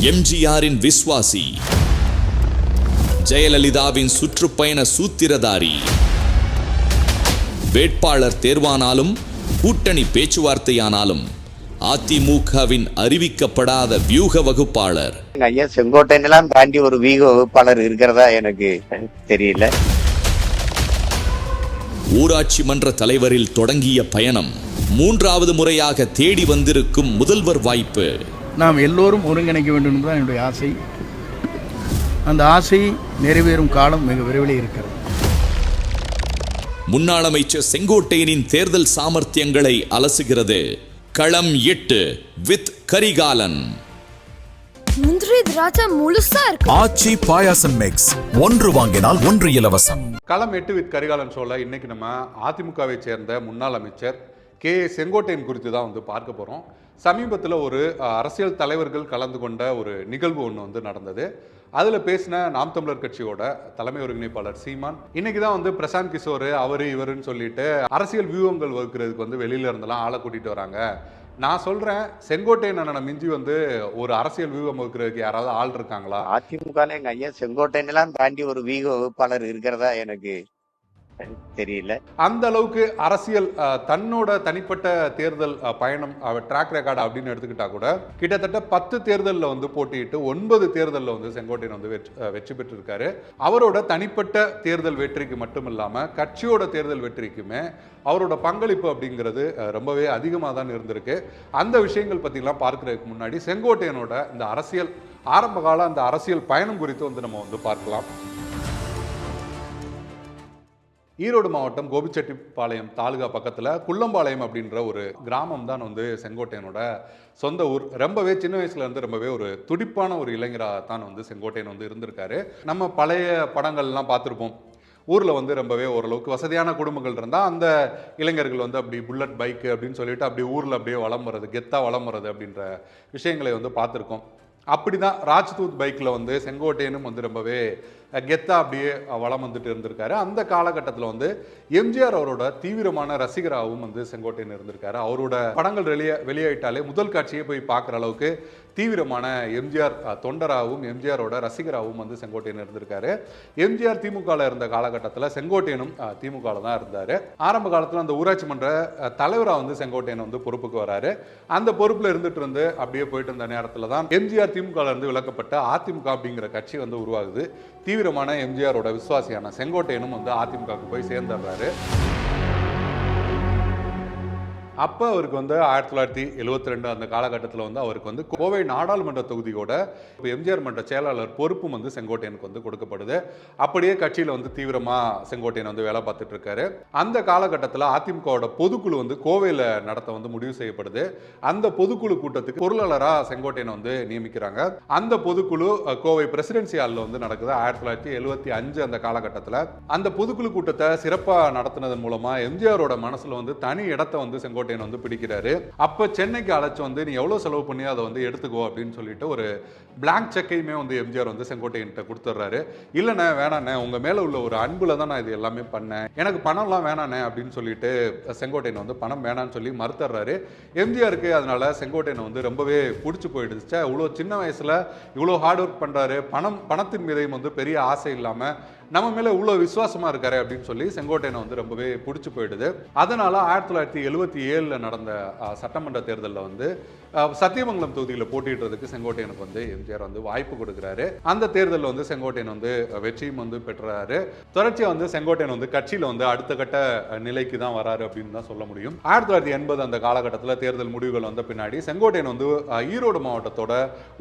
எம்ஜிஆரின் விஸ்வாசி, ஜெயலலிதாவின் சுற்றுப்பயண சூத்திரதாரி, வேட்பாளர் தேர்வானாலும் கூட்டணி பேச்சுவார்த்தையானாலும் அதிமுகவின் அறிவிக்கப்படாத வியூக வகுப்பாளர். ஐயா செங்கோட்டையெல்லாம் தாண்டி ஒரு வியூக வகுப்பாளர் இருக்கிறதா எனக்கு தெரியல. ஊராட்சி மன்ற தலைவரில் தொடங்கிய பயணம் 3வது முறையாக தேடி வந்திருக்கும் முதல்வர் வாய்ப்பு. நாம் எல்லோரும் ஒருங்கிணைக்க வேண்டும் என்பதுதான் என்னுடைய ஆசை. அந்த ஆசை நிறைவேறும் காலம் மிக விரைவில் இருக்கிறது. முன்னாள் அமைச்சர் செங்கோட்டையனின் தேர்தல் சாமர்த்தியங்களை அலசுகிறது களம் 8 வித் கரிகாலன். முந்திரி திராட்சை முழுசா இருக்கு. ஆச்சி பாயாசம் மிக்ஸ், 1 வாங்கினால் 1 இலவசம். களம் 8 வித் கரிகாலன் ஷோல இன்னைக்கு நம்ம அதிமுகவை சேர்ந்த முன்னாள் அமைச்சர் கே செங்கோட்டையன் குறித்து தான் பார்க்க போகிறோம். சமீபத்தில் ஒரு அரசியல் தலைவர்கள் கலந்து கொண்ட ஒரு நிகழ்வு ஒன்று நடந்தது. அதில் பேசின நாம் தமிழர் கட்சியோட தலைமை ஒருங்கிணைப்பாளர் சீமான் இன்னைக்கு தான் பிரசாந்த் கிஷோர் அவர் இவருன்னு சொல்லிட்டு அரசியல் வியூகங்கள் வகுக்கிறதுக்கு வெளியில இருந்தெல்லாம் ஆளை கூட்டிகிட்டு வராங்க. நான் சொல்கிறேன், செங்கோட்டையன் அண்ணனை மிஞ்சி ஒரு அரசியல் வியூகம் வகுக்கிறதுக்கு யாராவது ஆள் இருக்காங்களா? அதிமுக எங்க ஐயா செங்கோட்டையெல்லாம் தாண்டி ஒரு வியூக வகுப்பாளர் இருக்கிறதா எனக்கு தெரியல. அந்த அளவுக்கு அரசியல் தன்னோட தனிப்பட்ட தேர்தல் பயணம் ட்ராக் ரெக்கார்டு அப்படின்னு எடுத்துக்கிட்டா கூட கிட்டத்தட்ட 10 தேர்தலில் போட்டியிட்டு 9 தேர்தலில் செங்கோட்டையன் வெற்றி பெற்றிருக்காரு. அவரோட தனிப்பட்ட தேர்தல் வெற்றிக்கு மட்டும் இல்லாமல் கட்சியோட தேர்தல் வெற்றிக்குமே அவரோட பங்களிப்பு அப்படிங்கிறது ரொம்பவே அதிகமாக தான் இருந்திருக்கு. அந்த விஷயங்கள் பற்றிலாம் பார்க்கறதுக்கு முன்னாடி செங்கோட்டையனோட இந்த அரசியல் ஆரம்பகால அந்த அரசியல் பயணம் குறித்து நம்ம பார்க்கலாம். ஈரோடு மாவட்டம் கோபிச்செட்டிப்பாளையம் தாலுகா பக்கத்தில் குள்ளம்பாளையம் அப்படின்ற ஒரு கிராமம் தான் செங்கோட்டையனோட சொந்த ஊர். ரொம்பவே சின்ன வயசுல இருந்து ரொம்பவே ஒரு துடிப்பான ஒரு இளைஞராக தான் செங்கோட்டையன் இருந்திருக்காரு. நம்ம பழைய படங்கள்லாம் பார்த்துருப்போம். ஊரில் ரொம்பவே ஓரளவுக்கு வசதியான குடும்பங்கள் இருந்தால் அந்த இளைஞர்கள் அப்படி புல்லட் பைக்கு அப்படின்னு சொல்லிட்டு அப்படி ஊரில் அப்படியே வளம் வர்றது, கெத்தாக வளம் வர்றது அப்படின்ற விஷயங்களை பார்த்துருக்கோம். அப்படி தான் ராஜ்தூத் பைக்கில் செங்கோட்டையனும் ரொம்பவே கெத்தா அப்படியே வளம் இருந்திருக்காரு. அந்த காலகட்டத்தில் எம்ஜிஆர் அவரோட தீவிரமான ரசிகராகவும் செங்கோட்டையன் இருந்திருக்காரு. அவரோட படங்கள் வெளியாயிட்டாலே முதல் காட்சியை போய் பார்க்குற அளவுக்கு தீவிரமான எம்ஜிஆர் தொண்டராகவும் எம்ஜிஆரோட ரசிகராகவும் செங்கோட்டையன் இருந்திருக்காரு. எம்ஜிஆர் திமுகவில் இருந்த காலகட்டத்தில் செங்கோட்டையனும் திமுகவில் தான் இருந்தார். ஆரம்ப காலத்தில் அந்த ஊராட்சி மன்ற தலைவராக செங்கோட்டையன் பொறுப்புக்கு வராரு. அந்த பொறுப்பில் இருந்துட்டு அப்படியே போயிட்டு இருந்த நேரத்தில் தான் எம்ஜிஆர் திமுகவில் இருந்து விலக்கப்பட்ட அதிமுக அப்படிங்கிற கட்சி உருவாகுது. தீவிரமான எம்ஜிஆரோட விசுவாசியான செங்கோட்டையனும் அதிமுகவுக்கு போய் சேர்ந்துடுறாரு. அப்போ அவருக்கு 1972 அந்த காலகட்டத்தில் அவருக்கு கோவை நாடாளுமன்ற தொகுதியோட எம்ஜிஆர் மன்ற செயலாளர் பொறுப்பும் செங்கோட்டையனுக்கு கொடுக்கப்படுது. அப்படியே கட்சியில் தீவிரமாக செங்கோட்டையன் வேலை பார்த்துட்டு இருக்காரு. அந்த காலகட்டத்தில் அதிமுகவோட பொதுக்குழு கோவையில் நடத்த முடிவு செய்யப்படுது. அந்த பொதுக்குழு கூட்டத்துக்கு பொருளாளராக செங்கோட்டையன் நியமிக்கிறாங்க. அந்த பொதுக்குழு கோவை பிரசிடென்சி ஹாலில் நடக்குது 1975 அந்த காலகட்டத்தில். அந்த பொதுக்குழு கூட்டத்தை சிறப்பாக நடத்தினதன் மூலமாக எம்ஜிஆரோட மனசில் தனி இடத்தை செங்கோட்டையன் பிடிக்கிறாரு. அப்ப சென்னைக்கு அழைச்சு நீ எவ்வளவு செலவு பண்ணி அதை எடுத்துக்கோ அப்படின்னு சொல்லிட்டு ஒரு பிளாங்க் செக்கையுமே எம்ஜிஆர் செங்கோட்டையன் கொடுத்துட்றாரு. இல்லைண்ணே வேணாண்ணே, உங்க மேல உள்ள ஒரு அன்புல தான் நான் இது எல்லாமே பண்ணேன், எனக்கு பணம்லாம் வேணாண்ணே அப்படின்னு சொல்லிட்டு செங்கோட்டையன் பணம் வேணான்னு சொல்லி மறுத்துறாரு. எம்ஜிஆருக்கு அதனால செங்கோட்டையன் ரொம்பவே பிடிச்சி போயிடுச்சு. இவ்வளோ சின்ன வயசுல இவ்வளோ ஹார்ட் ஒர்க் பண்றாரு, பணத்தின் மீதையும் பெரிய ஆசை இல்லாம நம்ம மேல இவ்வளோ விசுவாசமா இருக்காரு அப்படின்னு சொல்லி செங்கோட்டையன் ரொம்பவே பிடிச்சி போயிடுது. அதனால 1977 நடந்த சட்டமன்ற தேர்தலில் சத்தியமங்கலம் தொகுதியில் போட்டியிடுறதுக்கு செங்கோட்டையனுக்கு எம்ஜிஆர் வாய்ப்பு கொடுக்குறாரு. அந்த தேர்தலில் செங்கோட்டையன் வெற்றியும் பெற்றாரு. தொடர்ச்சியாக செங்கோட்டையன் கட்சியில் அடுத்த கட்ட நிலைக்கு தான் வராரு அப்படின்னு தான் சொல்ல முடியும். 1980 அந்த காலகட்டத்தில் தேர்தல் முடிவுகள் வந்த பின்னாடி செங்கோட்டையன் ஈரோடு மாவட்டத்தோட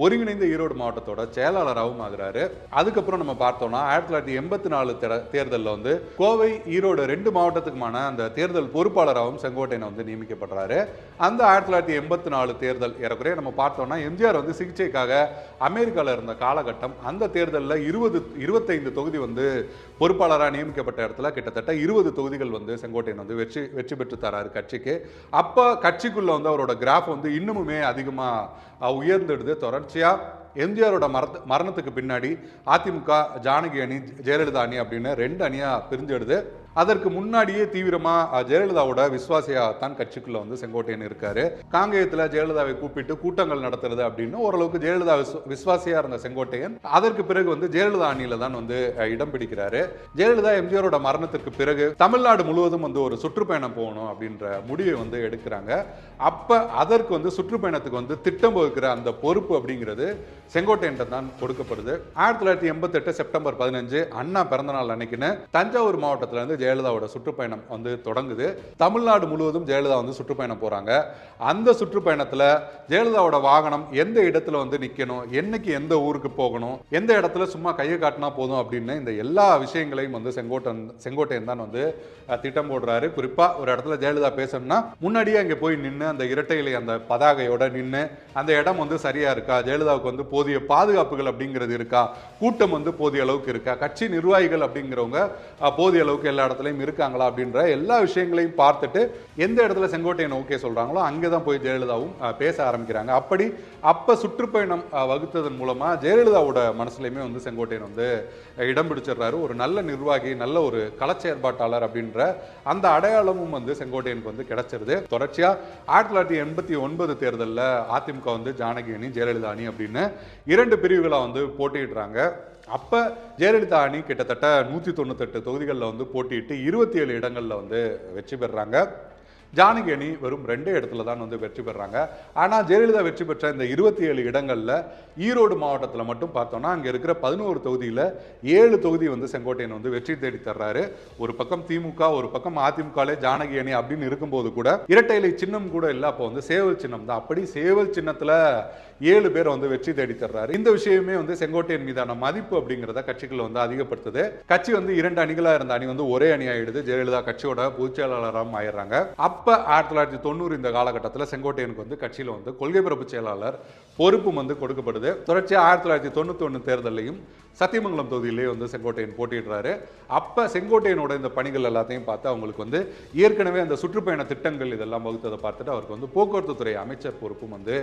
ஒருங்கிணைந்த ஈரோடு மாவட்டத்தோட செயலாளராகவும் ஆகிறாரு. அதுக்கப்புறம் நம்ம பார்த்தோம்னா 1984 தேர்தலில் கோவை ஈரோடு 2 மாவட்டத்துக்குமான அந்த தேர்தல் பொறுப்பாளராகவும் செங்கோட்டையன் நியமிக்கப்படுறாரு. அந்த 1984 தேர்தல் ஏறக்குறைய நம்ம பார்த்தோம்னா எம்ஜிஆர் சிகிச்சைக்காக அமெரிக்காவில் இருந்த காலகட்டம். அந்த தேர்தலில் 25 தொகுதி பொறுப்பாளராக நியமிக்கப்பட்ட இடத்துல கிட்டத்தட்ட 20 தொகுதிகள் செங்கோட்டையன் வெற்றி பெற்று தராரு கட்சிக்கு. அப்போ கட்சிக்குள்ள அவரோட கிராஃப் இன்னமுமே அதிகமாக உயர்ந்துடுது. தொடர்ச்சியா எம்ஜிஆரோட மரணத்துக்கு பின்னாடி அதிமுக ஜானகி அணி, ஜெயலலிதா அணி அப்படின்னு 2 அணியா பிரிஞ்சிடுது. அதற்கு முன்னாடியே தீவிரமா ஜெயலலிதாவோட விசுவாசியாகத்தான் கட்சிக்குள்ள வந்து செங்கோட்டையன் இருக்காரு. காங்கேயத்துல ஜெயலலிதாவை கூப்பிட்டு கூட்டங்கள் நடத்துறது அப்படின்னு ஓரளவுக்கு ஜெயலலிதா விசுவாசியா இருந்த செங்கோட்டையன் அதற்கு பிறகு வந்து ஜெயலலிதா அணியில தான் வந்து இடம் பிடிக்கிறாரு. ஜெயலலிதா எம்ஜிஆரோட மரணத்திற்கு பிறகு தமிழ்நாடு முழுவதும் வந்து ஒரு சுற்றுப்பயணம் போகணும் அப்படின்ற முடிவை வந்து எடுக்கிறாங்க. அப்ப அதற்கு வந்து சுற்றுப்பயணத்துக்கு வந்து திட்டம் வகுக்கிற அந்த பொறுப்பு அப்படிங்கிறது செங்கோட்டையன் தான் கொடுக்கப்படுது. 1988 செப்டம்பர் 15 அண்ணா பிறந்தநாள் அன்னைக்குன்னு தஞ்சாவூர் மாவட்டத்துல இருந்து ஜெயலலிதாவோட சுற்றுப்பயணம் வந்து தொடங்குது. தமிழ்நாடு முழுவதும் ஜெயலலிதா வந்து சுற்றுப்பயணம் போறாங்க. அந்த சுற்றுப்பயணத்துல ஜெயலலிதாவோட வாகனம் எந்த இடத்துல வந்து நிக்கணும், என்னைக்கு எந்த ஊருக்கு போகணும், எந்த இடத்துல சும்மா கையை காட்டினா போதும் அப்படின்னு இந்த எல்லா விஷயங்களையும் வந்து செங்கோட்டையன் தான் வந்து திட்டம் போடுறாரு. குறிப்பா ஒரு இடத்துல ஜெயலலிதா பேசணும்னா முன்னாடியே அங்கே போய் நின்று அந்த இரட்டை இலை அந்த பதாகையோட நின்று அந்த இடம் வந்து சரியா இருக்கா, ஜெயலலிதாவுக்கு வந்து போதிய பாதுகாப்புகள் அப்படிங்கிறது இருக்கா, கூட்டம் வந்து போதிய அளவுக்கு இருக்கா, கட்சி நிர்வாகிகள் அப்படிங்கிறவங்க போதிய அளவுக்கு எல்லா இடத்துலையும் இருக்காங்களா அப்படின்ற எல்லா விஷயங்களையும் பார்த்துட்டு எந்த இடத்துல செங்கோட்டையன் ஓகே சொல்றாங்களோ அங்கேதான் போய் ஜெயலலிதாவும் பேச ஆரம்பிக்கிறாங்க. அப்ப சுற்றுப்பயணம் வகுத்ததன் மூலமா ஜெயலலிதாவோட மனசுலையுமே வந்து செங்கோட்டையன் வந்து இடம் பிடிச்சிடுறாரு. ஒரு நல்ல நிர்வாகி, நல்ல ஒரு களச்செயற்பாட்டாளர் அப்படின்ற அந்த அடையாளமும் வந்து செங்கோட்டையனுக்கு வந்து கிடைச்சிருது. தொடர்ச்சியா 1989 தேர்தலில் அதிமுக வந்து ஜானகி அணி, ஜெயலலிதா அணி அப்படின்னு 2 பிரிவுகளா வந்து போட்டியிடுறாங்க. அப்ப ஜெயலலிதா அணி கிட்டத்தட்ட 198 தொகுதிகளில் வந்து போட்டியிட்டு 27 இடங்கள்ல வந்து வெற்றி பெறாங்க. ஜானகி அணி வெறும் 2 இடத்துல தான் வந்து வெற்றி பெறாங்க. ஆனா ஜெயலலிதா வெற்றி பெற்ற இந்த 27 இடங்கள்ல ஈரோடு மாவட்டத்தில் மட்டும் பார்த்தோம்னா அங்க இருக்கிற 11 தொகுதியில 7 தொகுதி வந்து செங்கோட்டையன் வந்து வெற்றி தேடி தர்றாரு. ஒரு பக்கம் திமுக, ஒரு பக்கம் அதிமுக ஜானகி அணி அப்படின்னு இருக்கும்போது கூட இரட்டை இலை சின்னம் கூட இல்லை. அப்போ வந்து சேவல் சின்னம் தான். அப்படி சேவல் சின்னத்துல 7 பேர் வந்து வெற்றி தேடி தர்றாரு. இந்த விஷயமே வந்து செங்கோட்டையன் மீதான மதிப்பு அப்படிங்கிறத கட்சிக்குள்ள வந்து அதிகப்படுத்துது. கட்சி வந்து 2 அணிகளா இருந்த அணி வந்து ஒரே அணி ஆயிடுது. ஜெயலலிதா கட்சியோட பொதுச்செயலாளராக ஆயிடுறாங்க. அப்ப 1990 இந்த காலகட்டத்தில் செங்கோட்டையனுக்கு வந்து கட்சியில வந்து கொள்கை பரப்பு செயலாளர் பொறுப்பும் வந்து கொடுக்கப்படுது. தொடர்ச்சியா 1991 தேர்தலையும் சத்தியமங்கலம் தொகுதியிலே வந்து செங்கோட்டையன் போட்டியிடுறாரு. அப்ப செங்கோட்டையனோட இந்த பணிகள் எல்லாத்தையும் பார்த்து அவங்களுக்கு வந்து ஏற்கனவே அந்த சுற்றுப்பயண திட்டங்கள் இதெல்லாம் வகுத்ததை பார்த்துட்டு அவருக்கு வந்து போக்குவரத்து துறை அமைச்சர் பொறுப்பும் வந்து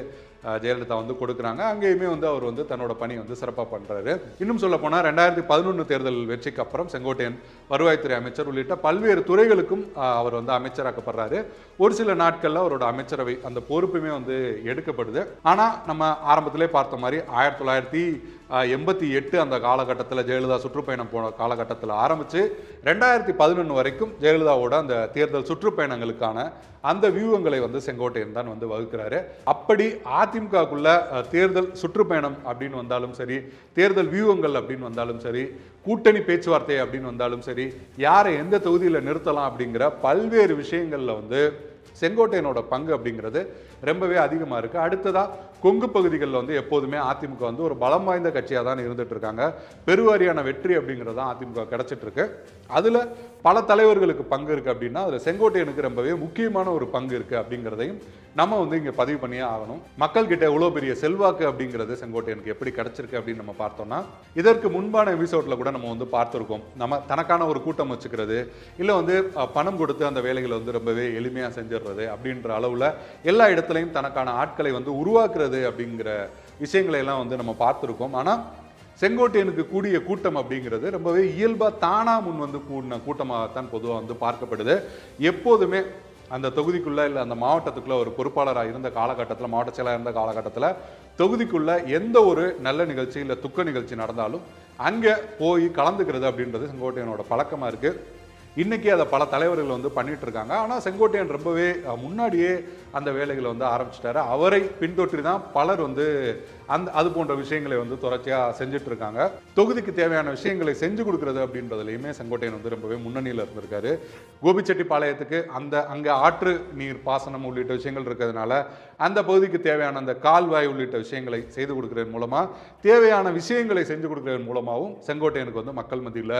ஜெயலலிதா வந்து கொடுக்குறாங்க. அங்கேயுமே வந்து அவர் வந்து தன்னோட பணி வந்து சிறப்பாக பண்றாரு. இன்னும் சொல்ல போனா 2011 தேர்தல் வெற்றிக்கு அப்புறம் செங்கோட்டையன் வருவாய்த்துறை அமைச்சர் உள்ளிட்ட பல்வேறு துறைகளுக்கும் அவர் வந்து அமைச்சராக்கப்படுறாரு. ஒரு சில நாட்கள்ல அவரோட அமைச்சரவை அந்த பொறுப்புமே வந்து எடுக்கப்படுது. ஆனா நம்ம ஆரம்பத்திலே பார்த்த மாதிரி 1988 அந்த காலகட்டத்தில் ஜெயலலிதா சுற்றுப்பயணம் போன காலகட்டத்தில் ஆரம்பிச்சு 2011 வரைக்கும் ஜெயலலிதாவோட அந்த தேர்தல் சுற்றுப்பயணங்களுக்கான அந்த வியூகங்களை வந்து செங்கோட்டையன் தான் வந்து வகுக்கிறாரு. அப்படி அதிமுகக்குள்ள தேர்தல் சுற்றுப்பயணம் அப்படின்னு வந்தாலும் சரி, தேர்தல் வியூகங்கள் அப்படின்னு வந்தாலும் சரி, கூட்டணி பேச்சுவார்த்தை அப்படின்னு வந்தாலும் சரி, யாரை எந்த தொகுதியில் நிறுத்தலாம் அப்படிங்கிற பல்வேறு விஷயங்கள்ல வந்து செங்கோட்டையனோட பங்கு அப்படிங்கிறது ரொம்பவே அதிகமாக இருக்குது. அடுத்ததாக கொங்கு பகுதிகளில் வந்து எப்போதுமே அதிமுக வந்து ஒரு பலம் வாய்ந்த கட்சியாக தான் இருந்துட்டு இருக்காங்க. பெருவாரியான வெற்றி அப்படிங்கிறது தான் அதிமுக கிடைச்சிட்டு இருக்கு. அதில் பல தலைவர்களுக்கு பங்கு இருக்குது அப்படின்னா அதில் செங்கோட்டையனுக்கு ரொம்பவே முக்கியமான ஒரு பங்கு இருக்குது அப்படிங்கிறதையும் நம்ம வந்து இங்கே பதிவு பண்ணியே ஆகணும். மக்கள்கிட்ட எவ்வளோ பெரிய செல்வாக்கு அப்படிங்கிறது செங்கோட்டையனுக்கு எப்படி கிடைச்சிருக்கு அப்படின்னு நம்ம பார்த்தோம்னா, இதற்கு முன்பான எபிசோட்ல கூட நம்ம வந்து பார்த்துருக்கோம். நம்ம தனக்கான ஒரு கூட்டம் வச்சுக்கிறது, இல்லை வந்து பணம் கொடுத்து அந்த வேலைகளை வந்து ரொம்பவே எளிமையாக செஞ்சிடுறது அப்படின்ற அளவில் எல்லா இடத்துலையும் தனக்கான ஆட்களை வந்து உருவாக்குறது அப்படிங்கிற விஷயங்களை எல்லாம் வந்து நம்ம பார்த்துருக்கோம். ஆனால் செங்கோட்டையனுக்கு கூடிய கூட்டம் அப்படிங்கிறது ரொம்பவே இயல்பாக தானா முன் வந்து கூடின கூட்டமாகத்தான் பொதுவாக வந்து பார்க்கப்படுது. எப்போதுமே அந்த தொகுதிக்குள்ள இல்லை அந்த மாவட்டத்துக்குள்ள ஒரு பொறுப்பாளராக இருந்த காலகட்டத்தில், மாவட்ட செயலாளர் இருந்த காலகட்டத்தில் தொகுதிக்குள்ள எந்த ஒரு நல்ல நிகழ்ச்சி இல்லை துக்க நிகழ்ச்சி நடந்தாலும் அங்கே போய் கலந்துக்கிறது அப்படின்றது செங்கோட்டையனோட பழக்கமாக இருக்குது. இன்னைக்கு அதை பல தலைவர்கள் வந்து பண்ணிட்டு இருக்காங்க. ஆனால் செங்கோட்டையன் ரொம்பவே முன்னாடியே அந்த வேலைகளை வந்து ஆரம்பிச்சிட்டாரு. அவரை பின்தொற்றி தான் பலர் வந்து அது போன்ற விஷயங்களை வந்து தொடர்ச்சியாக செஞ்சுட்டு இருக்காங்க. தொகுதிக்கு தேவையான விஷயங்களை செஞ்சு கொடுக்கறது அப்படின்றதுலையுமே செங்கோட்டையன் வந்து ரொம்பவே முன்னணியில் இருந்திருக்காரு. கோபிச்செட்டிப்பாளையத்துக்கு அங்கே ஆற்று நீர் பாசனம் உள்ளிட்ட விஷயங்கள் இருக்கிறதுனால அந்த பகுதிக்கு தேவையான அந்த கால்வாய் உள்ளிட்ட விஷயங்களை செய்து கொடுக்கறதன் மூலமா, தேவையான விஷயங்களை செஞ்சு கொடுக்கறதன் மூலமாகவும் செங்கோட்டையனுக்கு வந்து மக்கள் மத்தியில்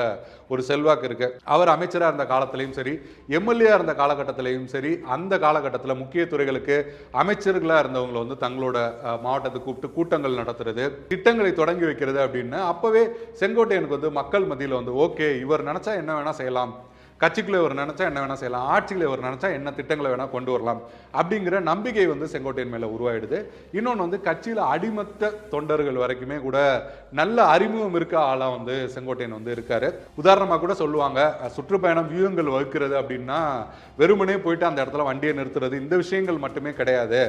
ஒரு செல்வாக்கு இருக்கு. அவர் அமைச்சராக இருந்த காலத்திலையும் சரி, எம்எல்ஏ இருந்த காலகட்டத்திலையும் சரி, அந்த காலகட்டத்தில் முக்கிய துறைகளுக்கு அமைச்சர்களாக இருந்தவங்களை வந்து தங்களோட மாவட்டத்தை கூப்பிட்டு கூட்டங்கள் நடத்துறது, திட்டங்களை தொடங்கி வைக்கிறது அப்படின்னு அப்பவே செங்கோட்டையனுக்கு வந்து மக்கள் மத்தியில் வந்து ஓகே, இவர் நினைச்சா என்ன வேணா செய்யலாம், கட்சிக்குள்ளே ஒரு நினைச்சா என்ன வேணா செய்யலாம், ஆட்சிகளை ஒரு நினைச்சா என்ன திட்டங்களை வேணா கொண்டு வரலாம் அப்படிங்கிற நம்பிக்கை வந்து செங்கோட்டையன் மேல உருவாயிடுது. இன்னொன்று வந்து கட்சியில அடிமத்த தொண்டர்கள் வரைக்குமே கூட நல்ல அறிமுகம் இருக்க ஆளா வந்து செங்கோட்டையன் வந்து இருக்காரு. உதாரணமா கூட சொல்லுவாங்க, சுற்றுப்பயணம் வியூகங்கள் வகுக்கிறது அப்படின்னா வெறுமனே போயிட்டு அந்த இடத்துல வண்டியை நிறுத்துறது இந்த விஷயங்கள் மட்டுமே கிடையாது.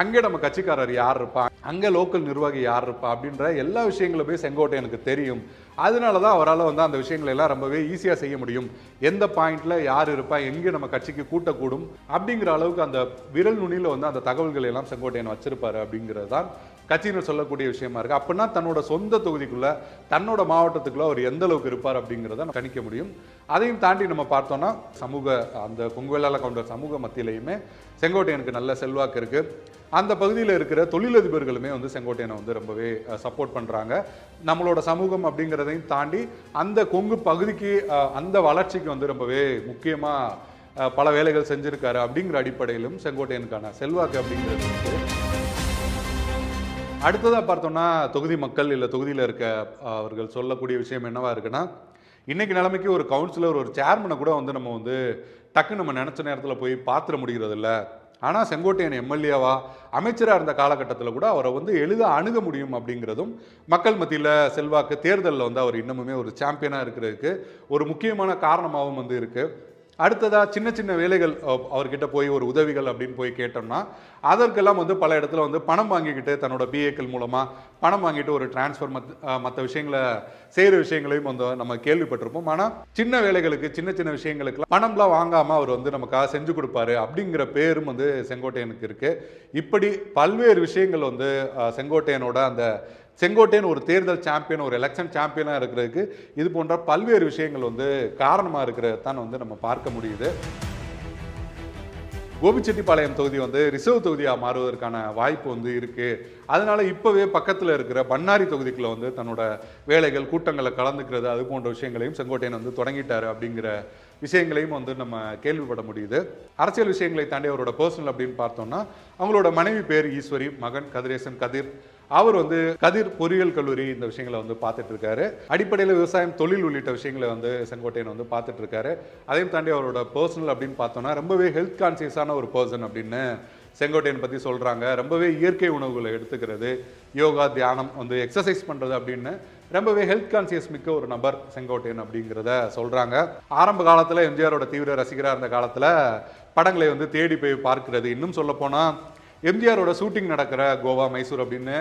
அங்கே நம்ம கட்சிக்காரர் யார் இருப்பா, அங்கே லோக்கல் நிர்வாகி யார் இருப்பா அப்படின்ற எல்லா விஷயங்களுமே செங்கோட்டையனுக்கு தெரியும். அதனால தான் அவரால் வந்து அந்த விஷயங்களை எல்லாம் ரொம்பவே ஈஸியாக செய்ய முடியும். எந்த பாயிண்ட்ல யார் இருப்பா, எங்கே நம்ம கட்சிக்கு கூட்டக்கூடும் அப்படிங்கிற அளவுக்கு அந்த விரல் நுனியில் வந்து அந்த தகவல்களை எல்லாம் செங்கோட்டையன் வச்சிருப்பாரு அப்படிங்கிறது தான் கட்சியினர் சொல்லக்கூடிய விஷயமா இருக்கு. அப்படின்னா தன்னோட சொந்த தொகுதிக்குள்ள தன்னோட மாவட்டத்துக்குள்ள அவர் எந்த அளவுக்கு இருப்பார் அப்படிங்கிறத கணிக்க முடியும். அதையும் தாண்டி நம்ம பார்த்தோம்னா சமூக அந்த கொங்குவேளாள கவுண்டர் சமூக மத்தியிலையுமே செங்கோட்டையனுக்கு நல்ல செல்வாக்கு இருக்கு. அந்த பகுதியில் இருக்கிற தொழிலதிபர்களுமே வந்து செங்கோட்டையனை வந்து ரொம்பவே சப்போர்ட் பண்ணுறாங்க. நம்மளோட சமூகம் அப்படிங்கிறதையும் தாண்டி அந்த கொங்கு பகுதிக்கு அந்த வளர்ச்சிக்கு வந்து ரொம்பவே முக்கியமாக பல வேலைகள் செஞ்சுருக்காரு அப்படிங்கிற அடிப்படையிலும் செங்கோட்டையனுக்கான செல்வாக்கு அப்படிங்கிறது வந்து. அடுத்ததாக பார்த்தோம்னா தொகுதி மக்கள் இல்லை தொகுதியில் இருக்க அவர்கள் சொல்லக்கூடிய விஷயம் என்னவா இருக்குன்னா, இன்னைக்கு நிலைமைக்கு ஒரு கவுன்சிலர் ஒரு சேர்மனை கூட வந்து நம்ம வந்து டக்கு நம்ம நினச்ச நேரத்தில் போய் பார்த்துட முடிகிறது இல்லை. ஆனால் செங்கோட்டையன் எம்எல்ஏவா அமைச்சராக இருந்த காலகட்டத்தில் கூட அவரை வந்து எளிதாக அணுக முடியும் அப்படிங்கிறதும் மக்கள் மத்தியில் செல்வாக்கு தேர்தலில் வந்து அவர் இன்னமுமே ஒரு சாம்பியனாக இருக்கிறதுக்கு ஒரு முக்கியமான காரணமாகவும் வந்து இருக்குது. அடுத்ததாக சின்ன சின்ன வேலைகள் அவர்கிட்ட போய் ஒரு உதவிகள் அப்படின்னு போய் கேட்டோம்னா அதற்கெல்லாம் வந்து பல இடத்துல வந்து பணம் வாங்கிக்கிட்டு தன்னோட பிஏக்கள் மூலமாக பணம் வாங்கிட்டு ஒரு டிரான்ஸ்ஃபர் மற்ற விஷயங்களை செய்கிற விஷயங்களையும் வந்து நம்ம கேள்விப்பட்டிருப்போம். ஆனால் சின்ன வேலைகளுக்கு சின்ன சின்ன விஷயங்களுக்கு பணம்லாம் வாங்காமல் அவர் வந்து நமக்காக செஞ்சு கொடுப்பாரு அப்படிங்கிற பேரும் வந்து செங்கோட்டையனுக்கு இருக்குது. இப்படி பல்வேறு விஷயங்கள் வந்து செங்கோட்டையனோட அந்த செங்கோட்டையன் ஒரு தேர்தல் சாம்பியன் ஒரு எலெக்ஷன் சாம்பியனாக இருக்கிறதுக்கு இது போன்ற பல்வேறு விஷயங்கள் வந்து காரணமாக இருக்கிறது தான் வந்து நம்ம பார்க்க முடியுது. கோபிச்செட்டிப்பாளையம் தொகுதி வந்து ரிசர்வ் தொகுதியாக மாறுவதற்கான வாய்ப்பு வந்து இருக்குது. அதனால இப்போவே பக்கத்தில் இருக்கிற பண்ணாரி தொகுதிக்குள்ள வந்து தன்னோட வேலைகள் கூட்டங்களை கலந்துக்கிறது அது போன்ற விஷயங்களையும் செங்கோட்டையன் வந்து தொடங்கிட்டாரு அப்படிங்கிற விஷயங்களையும் வந்து நம்ம கேள்விப்பட முடியுது. அரசியல் விஷயங்களை தாண்டி அவரோட பர்சனல் அப்படின்னு பார்த்தோம்னா அவங்களோட மனைவி பேர் ஈஸ்வரி, மகன் கதிரேசன் கதிர். அவர் வந்து கதிர் பொறியியல் கல்லூரி இந்த விஷயங்களை வந்து பார்த்துட்டு இருக்காரு. அடிப்படையில் விவசாயம் தொழில் உள்ளிட்ட விஷயங்களை வந்து செங்கோட்டையன் வந்து பார்த்துட்டு இருக்காரு. அதையும் தாண்டி அவரோட பர்சனல் அப்படின்னு பார்த்தோம்னா ரொம்பவே ஹெல்த் கான்சியஸான ஒரு பர்சன் அப்படின்னு செங்கோட்டையன் பற்றி சொல்கிறாங்க. ரொம்பவே இயற்கை உணவுகளை எடுத்துக்கிறது, யோகா தியானம் வந்து எக்ஸசைஸ் பண்ணுறது அப்படின்னு ரொம்பவே ஹெல்த் கான்சியஸ் மிக்க ஒரு நபர் செங்கோட்டையன் அப்படிங்கிறத சொல்கிறாங்க. ஆரம்ப காலத்தில் எம்ஜிஆரோட தீவிர ரசிகராக இருந்த காலத்தில் படங்களை வந்து தேடி போய் பார்க்கிறது, இன்னும் சொல்லப்போனால் எம்ஜிஆரோட ஷூட்டிங் நடக்கிற கோவா மைசூர் அப்படின்னு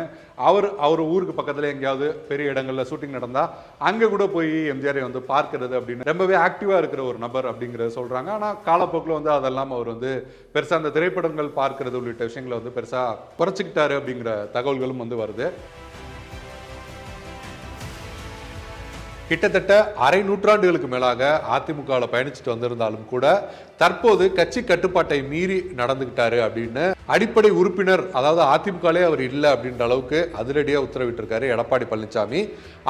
அவர் ஊருக்கு பக்கத்தில் எங்கேயாவது பெரிய இடங்களில் ஷூட்டிங் நடந்தால் அங்கே கூட போய் எம்ஜிஆரை வந்து பார்க்கறது அப்படின்னு ரொம்பவே ஆக்டிவாக இருக்கிற ஒரு நபர் அப்படிங்கிறத சொல்கிறாங்க. ஆனால் காலப்போக்கில் வந்து அதெல்லாம் அவர் வந்து பெருசாக அந்த திரைப்படங்கள் பார்க்கறது உள்ளிட்ட விஷயங்களை வந்து பெருசாக குறைச்சிக்கிட்டாரு அப்படிங்கிற தகவல்களும் வந்து வருது. கிட்டத்தட்ட அரை நூற்றாண்டுகளுக்கு மேலாக அதிமுகவில் பயணிச்சுட்டு வந்திருந்தாலும் கூட தற்போது கட்சி கட்டுப்பாட்டை மீறி நடந்துகிட்டாரு அப்படின்னு அடிப்படை உறுப்பினர், அதாவது அதிமுகலே அவர் இல்லை அப்படின்ற அளவுக்கு அதிரடியாக உத்தரவிட்டிருக்காரு எடப்பாடி பழனிசாமி.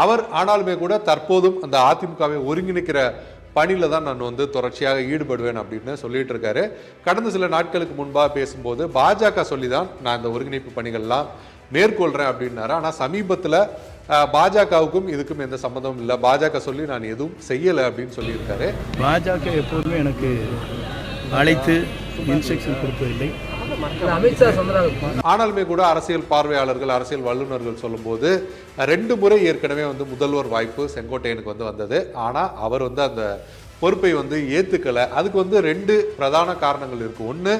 அவர் ஆனாலுமே கூட தற்போதும் அந்த அதிமுகவை ஒருங்கிணைக்கிற பணியில் தான் நான் வந்து தொடர்ச்சியாக ஈடுபடுவேன் அப்படின்னு சொல்லிட்டு இருக்காரு. கடந்த சில நாட்களுக்கு முன்பாக பேசும்போது பாஜக சொல்லி தான் நான் இந்த ஒருங்கிணைப்பு பணிகள்லாம் மேற்கொள்கிறேன் அப்படின்னாரு. ஆனால் சமீபத்தில் பாஜகவுக்கும் இதுக்கும் எந்த சம்மந்தமும் இல்லை, பாஜக சொல்லி நான் எதுவும் செய்யலை அப்படின்னு சொல்லியிருக்காரு. பாஜக எப்போதுமே எனக்கு அழைத்து இன்ஸ்ட்ரக்ஷன் கொடுப்பதில்லை. ஆனாலுமே கூட அரசியல் பார்வையாளர்கள் அரசியல் வல்லுநர்கள் சொல்லும்போது 2 முறை ஏற்கனவே வந்து முதல்வர் வாய்ப்பு செங்கோட்டையனுக்கு வந்து வந்தது. ஆனால் அவர் வந்து அந்த பொறுப்பை வந்து ஏற்றுக்கலை. அதுக்கு வந்து 2 பிரதான காரணங்கள் இருக்குது. ஒன்று,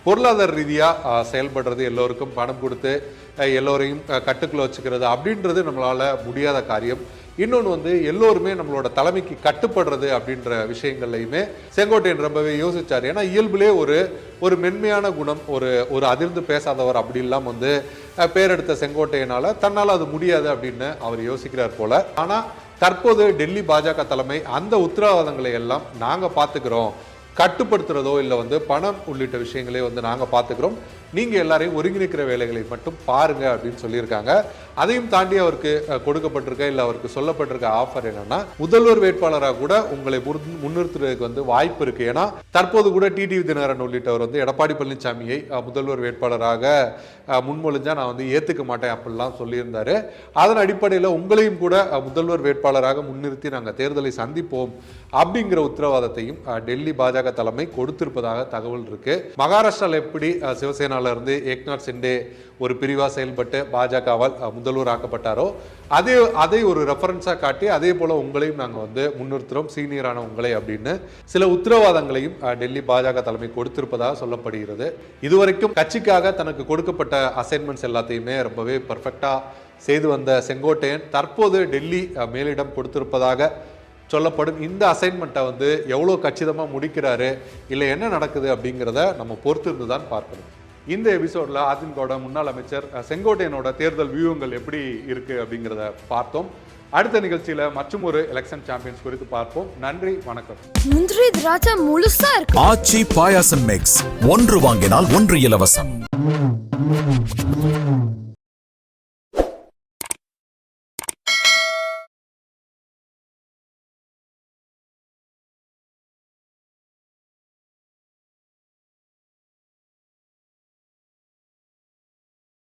பொருளாதார ரீதியாக செயல்படுறது, எல்லோருக்கும் பணம் கொடுத்து எல்லோரையும் கட்டுக்குள்ள வச்சுக்கிறது அப்படின்றது நம்மளால் முடியாத காரியம். இன்னொன்று வந்து எல்லோருமே நம்மளோட தலைமைக்கு கட்டுப்படுறது அப்படின்ற விஷயங்கள்லையுமே செங்கோட்டையன் ரொம்பவே யோசிச்சார். ஏன்னா இயல்புலே ஒரு மென்மையான குணம், ஒரு அதிர்ந்து பேசாதவர் அப்படின்லாம் வந்து பேரெடுத்த செங்கோட்டையனால தன்னால் அது முடியாது அப்படின்னு அவர் யோசிக்கிறார் போல. ஆனால் தற்போது டெல்லி பாஜக தலைமை அந்த உத்தரவாதங்களை எல்லாம் நாங்கள் பார்த்துக்கிறோம், கட்டுப்படுத்துறதோ இல்லை வந்து பணம் உள்ளிட்ட விஷயங்களே வந்து நாங்கள் பார்த்துக்கிறோம், நீங்கள் எல்லாரையும் ஒருங்கிணைக்கிற வேலைகளை மட்டும் பாருங்க அப்படின்னு சொல்லியிருக்காங்க. அதையும் தாண்டி அவருக்கு கொடுக்கப்பட்டிருக்க இல்லை அவருக்கு சொல்லப்பட்டிருக்க ஆஃபர் என்னன்னா, முதல்வர் வேட்பாளராக கூட உங்களை முன்னிறுத்துறதுக்கு வந்து வாய்ப்பு இருக்கு. ஏன்னா தற்போது கூட டிடிவி தினகரன் உள்ளிட்டவர் வந்து எடப்பாடி பழனிசாமியை முதல்வர் வேட்பாளராக முன்மொழிஞ்சா நான் வந்து ஏற்றுக்க மாட்டேன் அப்படிலாம் சொல்லியிருந்தாரு. அதன் அடிப்படையில் உங்களையும் கூட முதல்வர் வேட்பாளராக முன்னிறுத்தி நாங்கள் தேர்தலை சந்திப்போம் அப்படிங்கிற உத்தரவாதத்தையும் டெல்லி பாஜக தலைமை கொடுத்திருப்பதாக தகவல் இருக்கு. மகாராஷ்டிராவில் எப்படி சிவசேனால இருந்து ஏக்நாத் சிண்டே ஒரு பிரிவா செயல்பட்டு பாஜகவால் முதல்வர் ஆக்கப்பட்டாரோ அதை ஒரு ரெஃபரன்ஸா காட்டி அதே போல உங்களையும் நாங்கள் வந்து முன்னிறுத்துறோம், சீனியரான உங்களை அப்படின்னு சில உத்தரவாதங்களையும் டெல்லி பாஜக தலைமை கொடுத்திருப்பதாக சொல்லப்படுகிறது. இதுவரைக்கும் கட்சிக்காக தனக்கு கொடுக்கப்பட்ட அசைன்மெண்ட்ஸ் எல்லாத்தையுமே ரொம்பவே பர்ஃபெக்டா செய்து வந்த செங்கோட்டையன் தற்போது டெல்லி மேலிடம் கொடுத்திருப்பதாக சொல்லப்படும் இந்த அசைன்மெண்ட்டை வந்து எவ்வளோ கச்சிதமாக முடிக்கிறாரு, இல்லை என்ன நடக்குது அப்படிங்கிறத நம்ம பொறுத்திருந்து தான் பார்க்கணும். இந்த எபிசோடில் அதிமுக முன்னாள் அமைச்சர் செங்கோட்டையனோட தேர்தல் வியூகங்கள் எப்படி இருக்கு அப்படிங்கிறத பார்த்தோம். அடுத்த நிகழ்ச்சியில் மற்றும் ஒரு எலெக்ஷன் சாம்பியன்ஸ் குறித்து பார்ப்போம். நன்றி, வணக்கம். முந்திரி திராட்சை முழுசா இருக்கு. ஆச்சி பாயாசம் மிக்ஸ், ஒன்று வாங்கினால் ஒன்று இலவசம்.